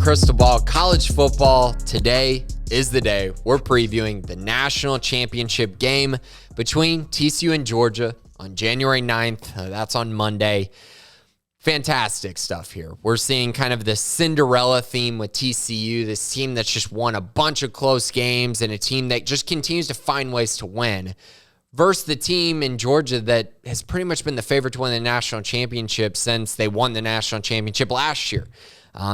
crystal ball. College football, today is the day we're previewing the national championship game between TCU and Georgia on January 9th. That's on Monday. Fantastic stuff here. We're seeing kind of the Cinderella theme with TCU, this team that's just won a bunch of close games and a team that just continues to find ways to win, versus the team in Georgia that has pretty much been the favorite to win the national championship since they won the national championship last year.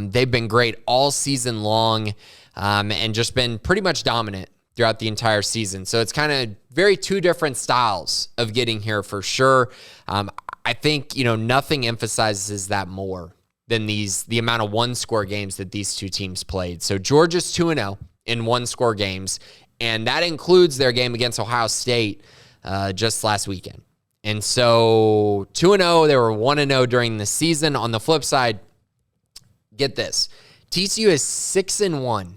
They've been great all season long and just been pretty much dominant throughout the entire season. So it's kind of very two different styles of getting here for sure. I think, nothing emphasizes that more than the amount of one-score games that these two teams played. So Georgia's 2-0 in one-score games, and that includes their game against Ohio State just last weekend. And so 2-0, they were 1-0 during the season. On the flip side, get this, TCU is 6-1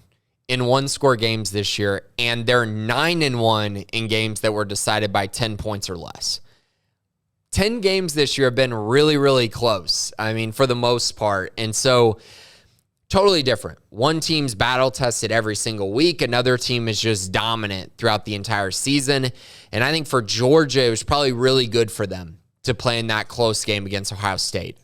in one-score games this year, and they're 9-1 in games that were decided by 10 points or less. 10 games this year have been really, really close, for the most part. And so totally different. One team's battle-tested every single week. Another team is just dominant throughout the entire season. And I think for Georgia, it was probably really good for them to play in that close game against Ohio State.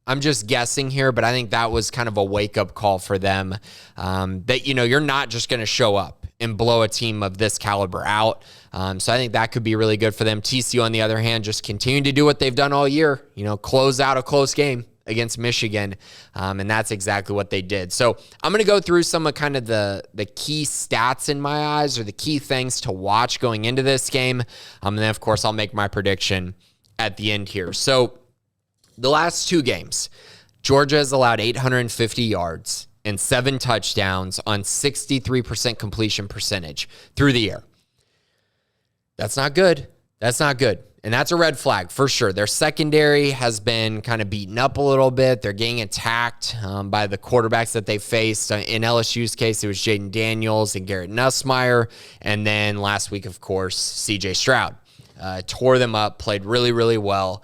I'm just guessing here, but I think that was kind of a wake-up call for them that, you're not just going to show up and blow a team of this caliber out. So I think that could be really good for them. TCU, on the other hand, just continue to do what they've done all year, close out a close game against Michigan, and that's exactly what they did. So I'm going to go through some of kind of the key stats in my eyes, or the key things to watch going into this game, and then, of course, I'll make my prediction at the end here. So the last two games, Georgia has allowed 850 yards and 7 touchdowns on 63% completion percentage through the air. That's not good. That's not good. And that's a red flag for sure. Their secondary has been kind of beaten up a little bit. They're getting attacked by the quarterbacks that they faced. In LSU's case, it was Jaden Daniels and Garrett Nussmeier. And then last week, of course, CJ Stroud tore them up, played really, really well.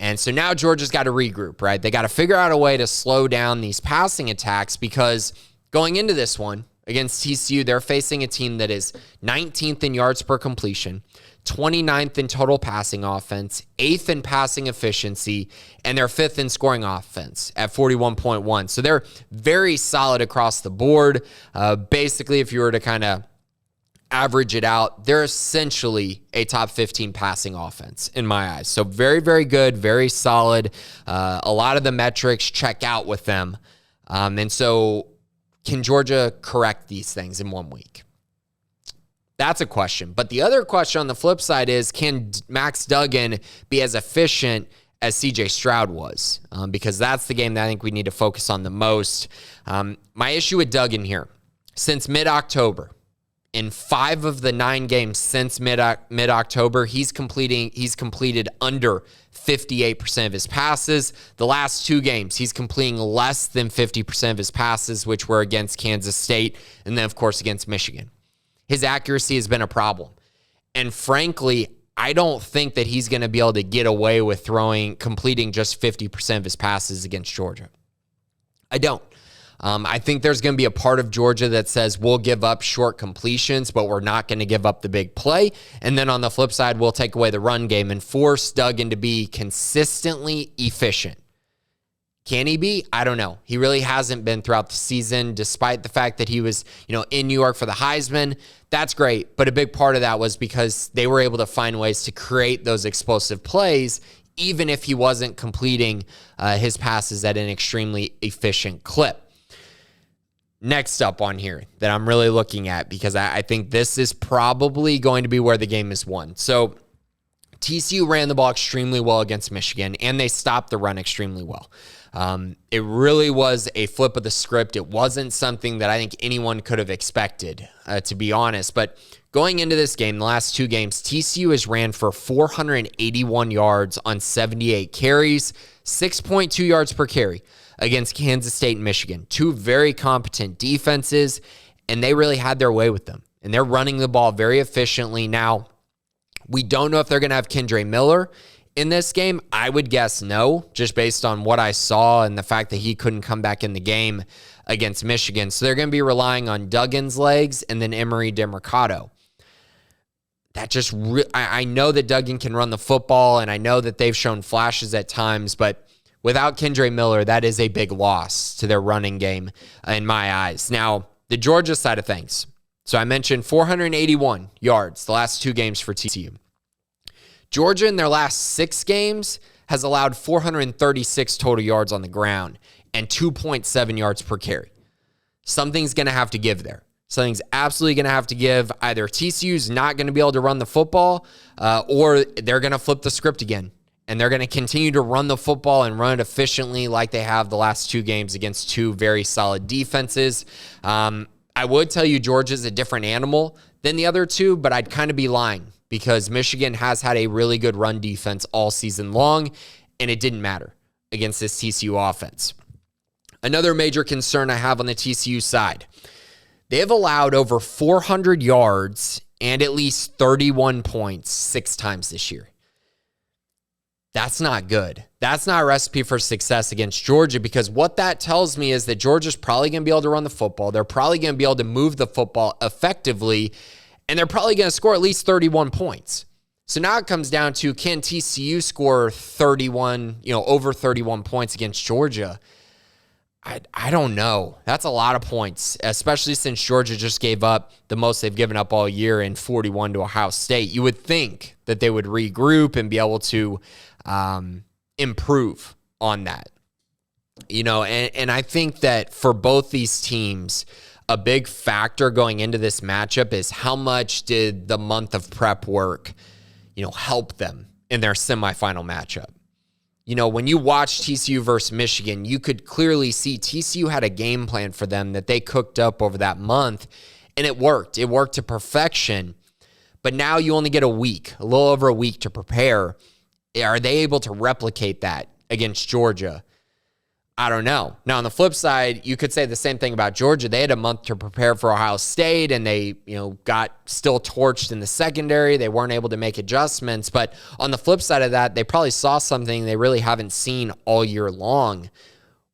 And so now Georgia's got to regroup, right? They got to figure out a way to slow down these passing attacks, because going into this one against TCU, they're facing a team that is 19th in yards per completion, 29th in total passing offense, 8th in passing efficiency, and they're 5th in scoring offense at 41.1. So they're very solid across the board. Basically, if you were to kind of average it out, they're essentially a top 15 passing offense in my eyes. So very, very good, very solid. A lot of the metrics check out with them. And so can Georgia correct these things in 1 week? That's a question. But the other question on the flip side is, can Max Duggan be as efficient as CJ Stroud was? Because that's the game that I think we need to focus on the most. My issue with Duggan here, since mid-October, in 5 of the 9 games since mid-October, he's completed under 58% of his passes. The last 2 games, he's completing less than 50% of his passes, which were against Kansas State and then, of course, against Michigan. His accuracy has been a problem. And frankly, I don't think that he's going to be able to get away with completing just 50% of his passes against Georgia. I don't. I think there's going to be a part of Georgia that says we'll give up short completions, but we're not going to give up the big play. And then on the flip side, we'll take away the run game and force Duggan to be consistently efficient. Can he be? I don't know. He really hasn't been throughout the season, despite the fact that he was, in New York for the Heisman. That's great. But a big part of that was because they were able to find ways to create those explosive plays, even if he wasn't completing his passes at an extremely efficient clip. Next up on here that I'm really looking at, because I think this is probably going to be where the game is won. So TCU ran the ball extremely well against Michigan, and they stopped the run extremely well. It really was a flip of the script. It wasn't something that I think anyone could have expected, to be honest. But going into this game, the last 2 games, TCU has ran for 481 yards on 78 carries, 6.2 yards per carry against Kansas State and Michigan. 2 very competent defenses, and they really had their way with them. And they're running the ball very efficiently. Now, we don't know if they're going to have Kendre Miller in this game? I would guess no, just based on what I saw and the fact that he couldn't come back in the game against Michigan. So they're going to be relying on Duggan's legs and then Emery DeMercado. That just, I know that Duggan can run the football, and I know that they've shown flashes at times, but without Kendre Miller, that is a big loss to their running game in my eyes. Now, the Georgia side of things. So I mentioned 481 yards the last 2 games for TCU. Georgia in their last 6 games has allowed 436 total yards on the ground and 2.7 yards per carry. Something's going to have to give there. Something's absolutely going to have to give. Either TCU's not going to be able to run the football, or they're going to flip the script again. And they're going to continue to run the football and run it efficiently like they have the last 2 games against 2 very solid defenses. I would tell you Georgia's a different animal than the other 2, but I'd kind of be lying because Michigan has had a really good run defense all season long, and it didn't matter against this TCU offense. Another major concern I have on the TCU side, they have allowed over 400 yards and at least 31 points 6 times this year. That's not good. That's not a recipe for success against Georgia, because what that tells me is that Georgia's probably going to be able to run the football. They're probably going to be able to move the football effectively, and they're probably going to score at least 31 points. So now it comes down to, can TCU score 31, over 31 points against Georgia? I don't know. That's a lot of points, especially since Georgia just gave up the most they've given up all year in 41 to Ohio State. You would think that they would regroup and be able to improve on that. And I think that for both these teams, a big factor going into this matchup is how much did the month of prep work, help them in their semifinal matchup. When you watch TCU versus Michigan, you could clearly see TCU had a game plan for them that they cooked up over that month, and it worked. It worked to perfection. But now you only get a little over a week to prepare. Are they able to replicate that against Georgia? I don't know. Now, on the flip side, you could say the same thing about Georgia. They had a month to prepare for Ohio State, and they, got still torched in the secondary. They weren't able to make adjustments. But on the flip side of that, they probably saw something they really haven't seen all year long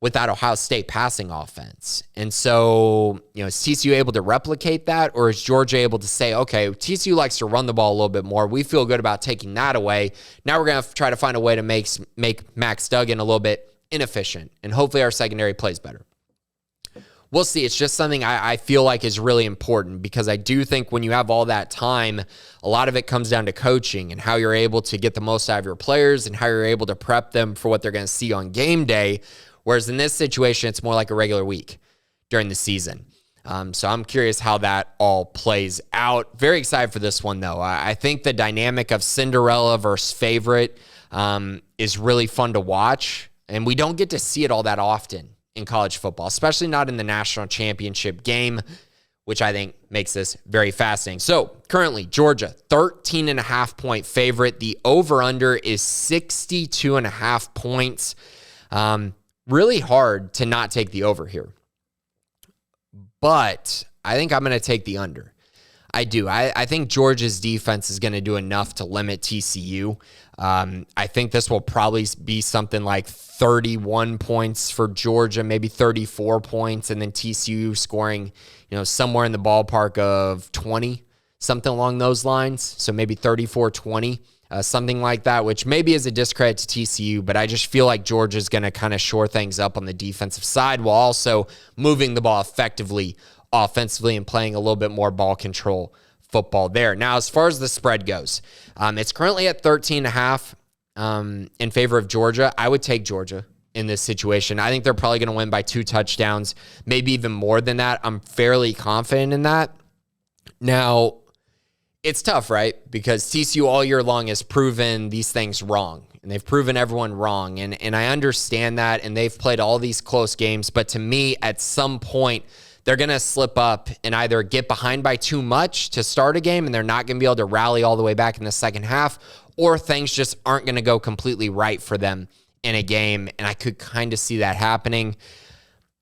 with that Ohio State passing offense. And so, is TCU able to replicate that, or is Georgia able to say, okay, TCU likes to run the ball a little bit more. We feel good about taking that away. Now we're going to try to find a way to make Max Duggan a little bit inefficient, and hopefully our secondary plays better. We'll see. It's just something I feel like is really important, because I do think when you have all that time, a lot of it comes down to coaching and how you're able to get the most out of your players and how you're able to prep them for what they're going to see on game day. Whereas in this situation, it's more like a regular week during the season. So I'm curious how that all plays out. Very excited for this one, though. I think the dynamic of Cinderella versus favorite is really fun to watch. And we don't get to see it all that often in college football, especially not in the national championship game, which I think makes this very fascinating. So currently, Georgia, 13.5-point favorite. The over-under is 62.5 points. Really hard to not take the over here. But I think I'm going to take the under. I do. I think Georgia's defense is going to do enough to limit TCU. I think this will probably be something like 31 points for Georgia, maybe 34 points, and then TCU scoring, somewhere in the ballpark of 20, something along those lines. So maybe 34-20, something like that, which maybe is a discredit to TCU, but I just feel like Georgia's going to kind of shore things up on the defensive side while also moving the ball effectively offensively and playing a little bit more ball control football there. Now, as far as the spread goes, it's currently at 13.5 in favor of Georgia. I would take Georgia in this situation. I think they're probably going to win by 2 touchdowns, maybe even more than that. I'm fairly confident in that. Now, it's tough, right? Because TCU all year long has proven these things wrong, and they've proven everyone wrong. And I understand that, and they've played all these close games. But to me, at some point, they're going to slip up and either get behind by too much to start a game, and they're not going to be able to rally all the way back in the second half, or things just aren't going to go completely right for them in a game. And I could kind of see that happening.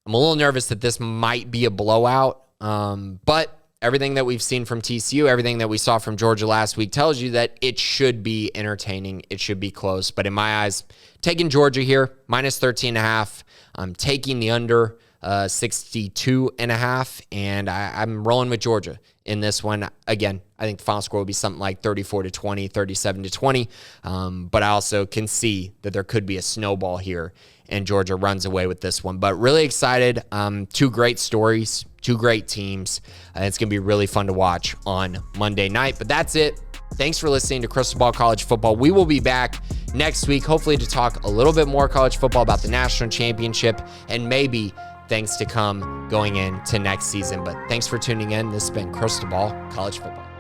I'm a little nervous that this might be a blowout. But everything that we've seen from TCU, everything that we saw from Georgia last week tells you that it should be entertaining. It should be close. But in my eyes, taking Georgia here, minus 13.5. I'm taking the under 62.5, and I'm rolling with Georgia in this one. Again, I think the final score will be something like 34-20, 37-20. But I also can see that there could be a snowball here, and Georgia runs away with this one. But really excited. Two great stories, two great teams. It's going to be really fun to watch on Monday night. But that's it. Thanks for listening to Crystal Ball College Football. We will be back next week, hopefully to talk a little bit more college football about the national championship and maybe things to come going into next season. But thanks for tuning in. This has been Crystal Ball College Football.